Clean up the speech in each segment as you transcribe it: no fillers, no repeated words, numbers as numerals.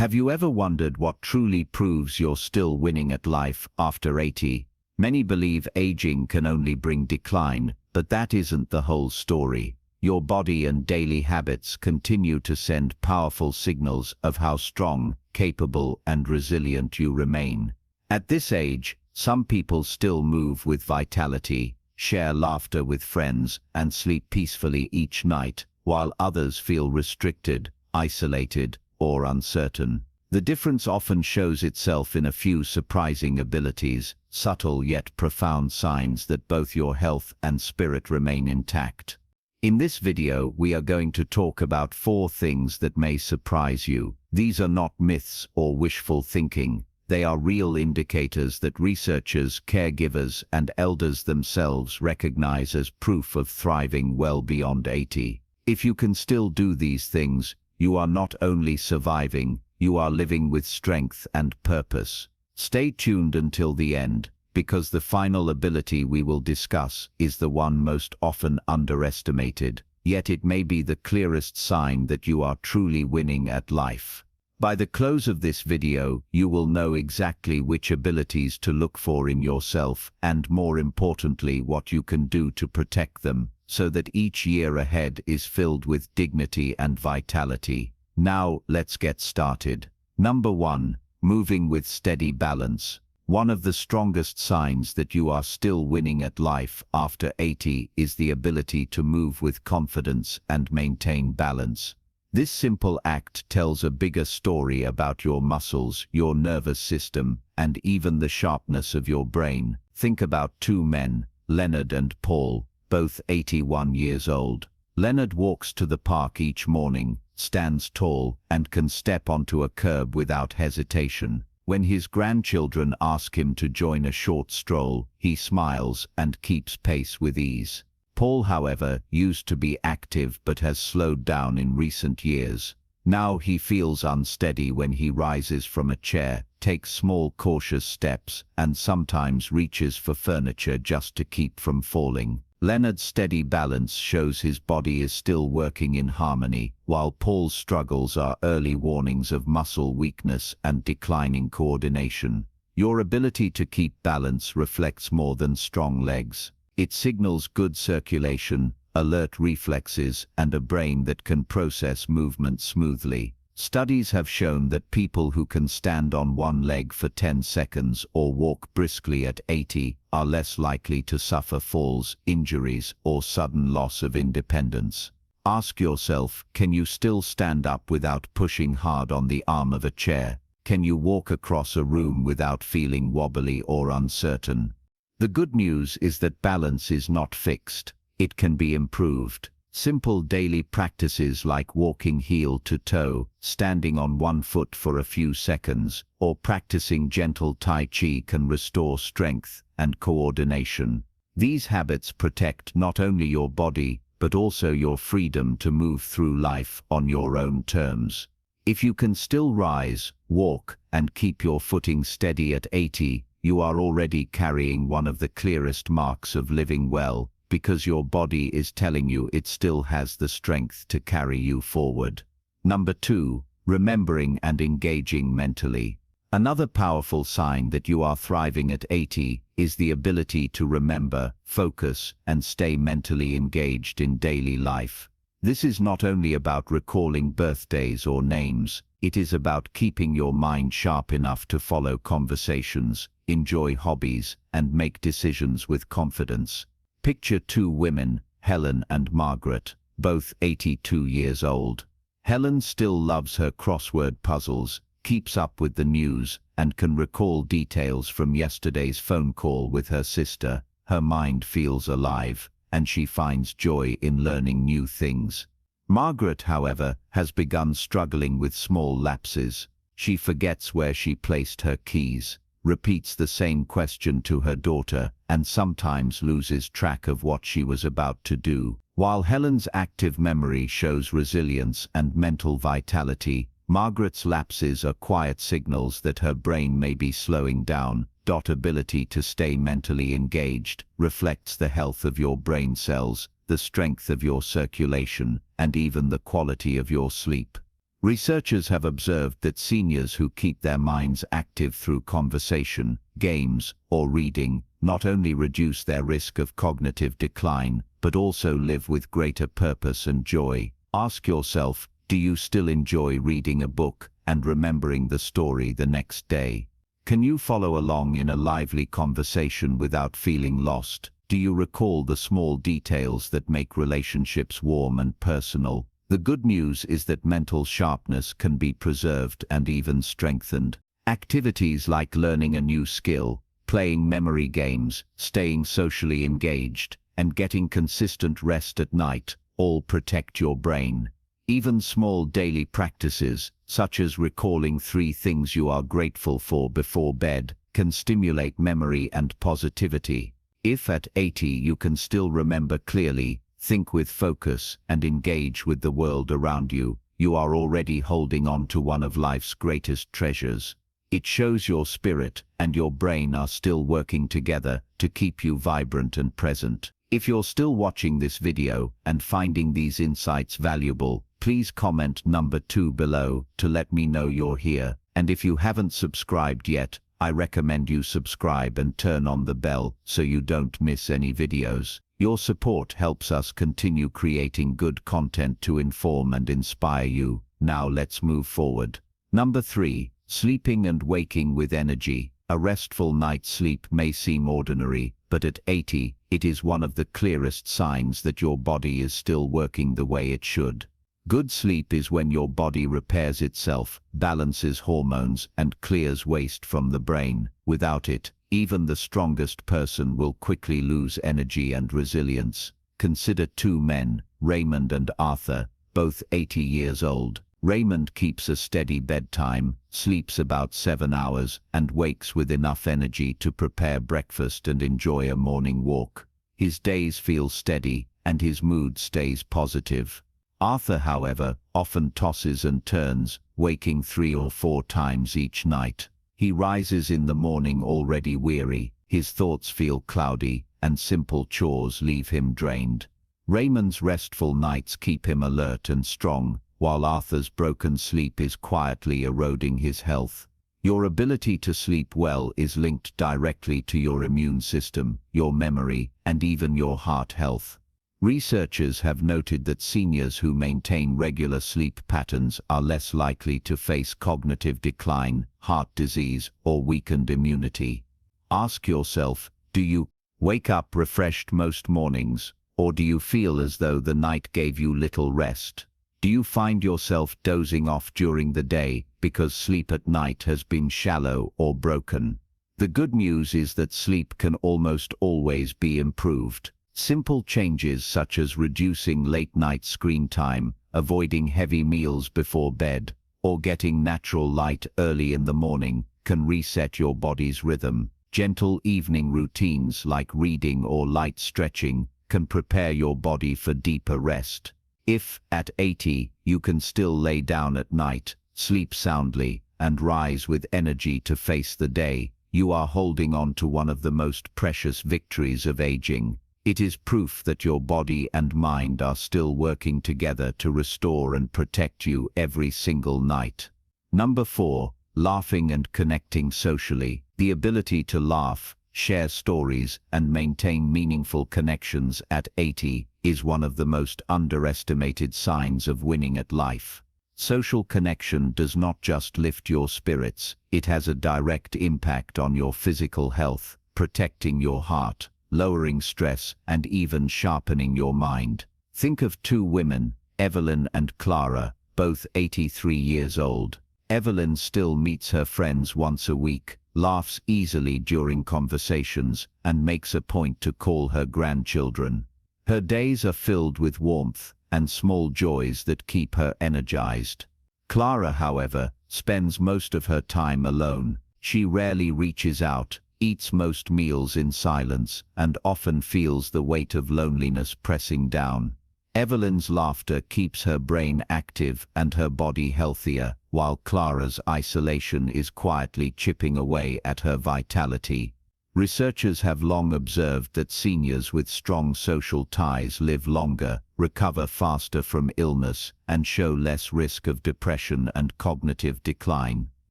Have you ever wondered what truly proves you're still winning at life after 80? Many believe aging can only bring decline, but that isn't the whole story. Your body and daily habits continue to send powerful signals of how strong, capable, and resilient you remain. At this age, some people still move with vitality, share laughter with friends, and sleep peacefully each night, while others feel restricted, isolated, or uncertain. The difference often shows itself in a few surprising abilities, subtle yet profound signs that both your health and spirit remain intact. In this video, we are going to talk about 4 things that may surprise you. These are not myths or wishful thinking. They are real indicators that researchers, caregivers, and elders themselves recognize as proof of thriving well beyond 80. If you can still do these things, you are not only surviving, you are living with strength and purpose. Stay tuned until the end, because the final ability we will discuss is the one most often underestimated, yet it may be the clearest sign that you are truly winning at life. By the close of this video, you will know exactly which abilities to look for in yourself and, more importantly, what you can do to protect them, so that each year ahead is filled with dignity and vitality. Now, let's get started. Number 1. Moving with steady balance. One of the strongest signs that you are still winning at life after 80 is the ability to move with confidence and maintain balance. This simple act tells a bigger story about your muscles, your nervous system, and even the sharpness of your brain. Think about 2 men, Leonard and Paul, both 81 years old. Leonard walks to the park each morning, stands tall, and can step onto a curb without hesitation. When his grandchildren ask him to join a short stroll, he smiles and keeps pace with ease. Paul, however, used to be active but has slowed down in recent years. Now he feels unsteady when he rises from a chair, takes small cautious steps, and sometimes reaches for furniture just to keep from falling. Leonard's steady balance shows his body is still working in harmony, while Paul's struggles are early warnings of muscle weakness and declining coordination. Your ability to keep balance reflects more than strong legs. It signals good circulation, alert reflexes, and a brain that can process movement smoothly. Studies have shown that people who can stand on one leg for 10 seconds or walk briskly at 80 are less likely to suffer falls, injuries, or sudden loss of independence. Ask yourself, can you still stand up without pushing hard on the arm of a chair? Can you walk across a room without feeling wobbly or uncertain? The good news is that balance is not fixed. It can be improved. Simple daily practices like walking heel to toe, standing on one foot for a few seconds, or practicing gentle Tai Chi can restore strength and coordination. These habits protect not only your body, but also your freedom to move through life on your own terms. If you can still rise, walk, and keep your footing steady at 80, you are already carrying one of the clearest marks of living well, because your body is telling you it still has the strength to carry you forward. Number 2. Remembering and engaging mentally. Another powerful sign that you are thriving at 80 is the ability to remember, focus, and stay mentally engaged in daily life. This is not only about recalling birthdays or names, it is about keeping your mind sharp enough to follow conversations, enjoy hobbies, and make decisions with confidence. Picture 2 women, Helen and Margaret, both 82 years old. Helen still loves her crossword puzzles, keeps up with the news, and can recall details from yesterday's phone call with her sister. Her mind feels alive, and she finds joy in learning new things. Margaret, however, has begun struggling with small lapses. She forgets where she placed her keys, repeats the same question to her daughter, and sometimes loses track of what she was about to do. While Helen's active memory shows resilience and mental vitality, Margaret's lapses are quiet signals that her brain may be slowing down. Ability to stay mentally engaged reflects the health of your brain cells, the strength of your circulation, and even the quality of your sleep. Researchers have observed that seniors who keep their minds active through conversation, games, or reading not only reduce their risk of cognitive decline, but also live with greater purpose and joy. Ask yourself, do you still enjoy reading a book and remembering the story the next day? Can you follow along in a lively conversation without feeling lost? Do you recall the small details that make relationships warm and personal? The good news is that mental sharpness can be preserved and even strengthened. Activities like learning a new skill, playing memory games, staying socially engaged, and getting consistent rest at night all protect your brain. Even small daily practices, such as recalling 3 things you are grateful for before bed, can stimulate memory and positivity. If at 80 you can still remember clearly, think with focus, and engage with the world around you, you are already holding on to one of life's greatest treasures. It shows your spirit and your brain are still working together to keep you vibrant and present. If you're still watching this video and finding these insights valuable, please comment number 2 below to let me know you're here. And if you haven't subscribed yet, I recommend you subscribe and turn on the bell so you don't miss any videos. Your support helps us continue creating good content to inform and inspire you. Now let's move forward. Number 3. Sleeping and waking with energy. A restful night's sleep may seem ordinary, but at 80, it is one of the clearest signs that your body is still working the way it should. Good sleep is when your body repairs itself, balances hormones, and clears waste from the brain. Without it, even the strongest person will quickly lose energy and resilience. Consider 2 men, Raymond and Arthur, both 80 years old. Raymond keeps a steady bedtime, sleeps about 7 hours, and wakes with enough energy to prepare breakfast and enjoy a morning walk. His days feel steady, and his mood stays positive. Arthur, however, often tosses and turns, waking 3 or 4 times each night. He rises in the morning already weary, his thoughts feel cloudy, and simple chores leave him drained. Raymond's restful nights keep him alert and strong, while Arthur's broken sleep is quietly eroding his health. Your ability to sleep well is linked directly to your immune system, your memory, and even your heart health. Researchers have noted that seniors who maintain regular sleep patterns are less likely to face cognitive decline, heart disease, or weakened immunity. Ask yourself, do you wake up refreshed most mornings, or do you feel as though the night gave you little rest? Do you find yourself dozing off during the day because sleep at night has been shallow or broken? The good news is that sleep can almost always be improved. Simple changes such as reducing late-night screen time, avoiding heavy meals before bed, or getting natural light early in the morning can reset your body's rhythm. Gentle evening routines like reading or light stretching can prepare your body for deeper rest. If, at 80, you can still lay down at night, sleep soundly, and rise with energy to face the day, you are holding on to one of the most precious victories of aging. It is proof that your body and mind are still working together to restore and protect you every single night. Number 4. Laughing and connecting socially. The ability to laugh, share stories, and maintain meaningful connections at 80 is one of the most underestimated signs of winning at life. Social connection does not just lift your spirits, it has a direct impact on your physical health, protecting your heart, lowering stress, and even sharpening your mind. Think of 2 women, Evelyn and Clara, both 83 years old. Evelyn still meets her friends once a week, laughs easily during conversations, and makes a point to call her grandchildren. Her days are filled with warmth and small joys that keep her energized. Clara, however, spends most of her time alone. She rarely reaches out, eats most meals in silence, and often feels the weight of loneliness pressing down. Evelyn's laughter keeps her brain active and her body healthier, while Clara's isolation is quietly chipping away at her vitality. Researchers have long observed that seniors with strong social ties live longer, recover faster from illness, and show less risk of depression and cognitive decline.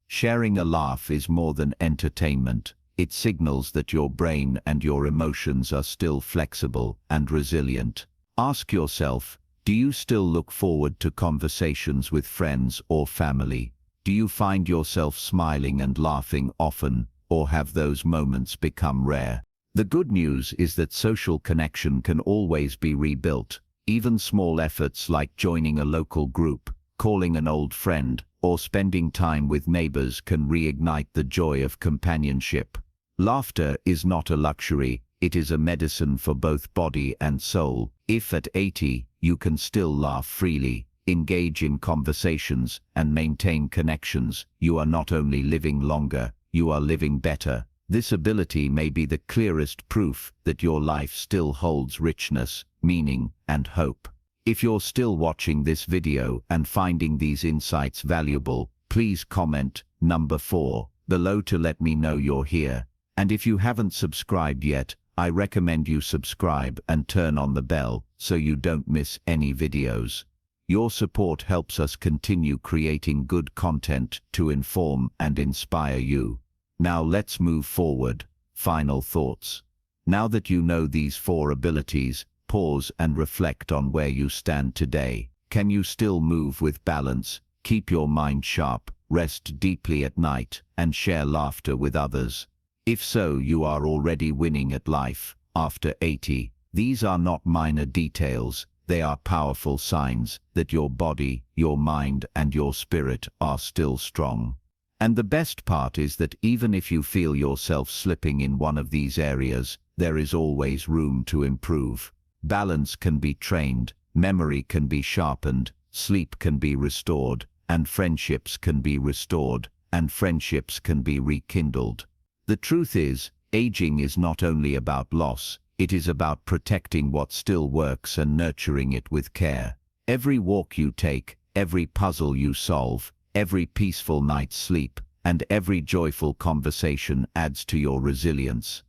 Sharing a laugh is more than entertainment. It signals that your brain and your emotions are still flexible and resilient. Ask yourself, do you still look forward to conversations with friends or family? Do you find yourself smiling and laughing often, or have those moments become rare? The good news is that social connection can always be rebuilt. Even small efforts like joining a local group, calling an old friend, or spending time with neighbors can reignite the joy of companionship. Laughter is not a luxury, it is a medicine for both body and soul. If at 80, you can still laugh freely, engage in conversations, and maintain connections, you are not only living longer, you are living better. This ability may be the clearest proof that your life still holds richness, meaning, and hope. If you're still watching this video and finding these insights valuable, please comment number 4 below to let me know you're here. And if you haven't subscribed yet, I recommend you subscribe and turn on the bell so you don't miss any videos. Your support helps us continue creating good content to inform and inspire you. Now let's move forward. Final thoughts. Now that you know these 4 abilities, pause and reflect on where you stand today. Can you still move with balance, keep your mind sharp, rest deeply at night, and share laughter with others? If so, you are already winning at life. After 80, these are not minor details, they are powerful signs that your body, your mind, and your spirit are still strong. And the best part is that even if you feel yourself slipping in one of these areas, there is always room to improve. Balance can be trained, memory can be sharpened, sleep can be restored, and friendships can be restored, and friendships can be rekindled. The truth is, aging is not only about loss, it is about protecting what still works and nurturing it with care. Every walk you take, every puzzle you solve, every peaceful night's sleep, and every joyful conversation adds to your resilience.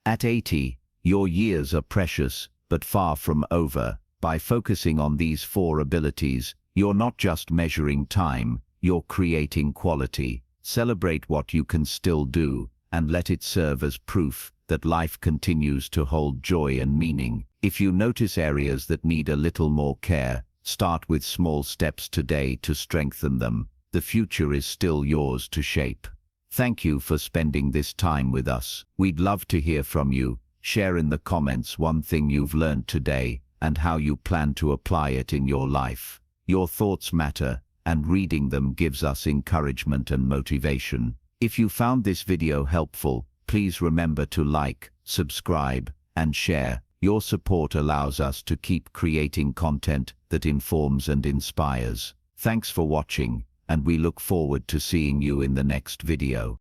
At 80, your years are precious, but far from over. By focusing on these 4 abilities, you're not just measuring time, you're creating quality. Celebrate what you can still do, and let it serve as proof that life continues to hold joy and meaning. If you notice areas that need a little more care, start with small steps today to strengthen them. The future is still yours to shape. Thank you for spending this time with us. We'd love to hear from you. Share in the comments one thing you've learned today and how you plan to apply it in your life. Your thoughts matter, and reading them gives us encouragement and motivation. If you found this video helpful, please remember to like, subscribe, and share. Your support allows us to keep creating content that informs and inspires. Thanks for watching, and we look forward to seeing you in the next video.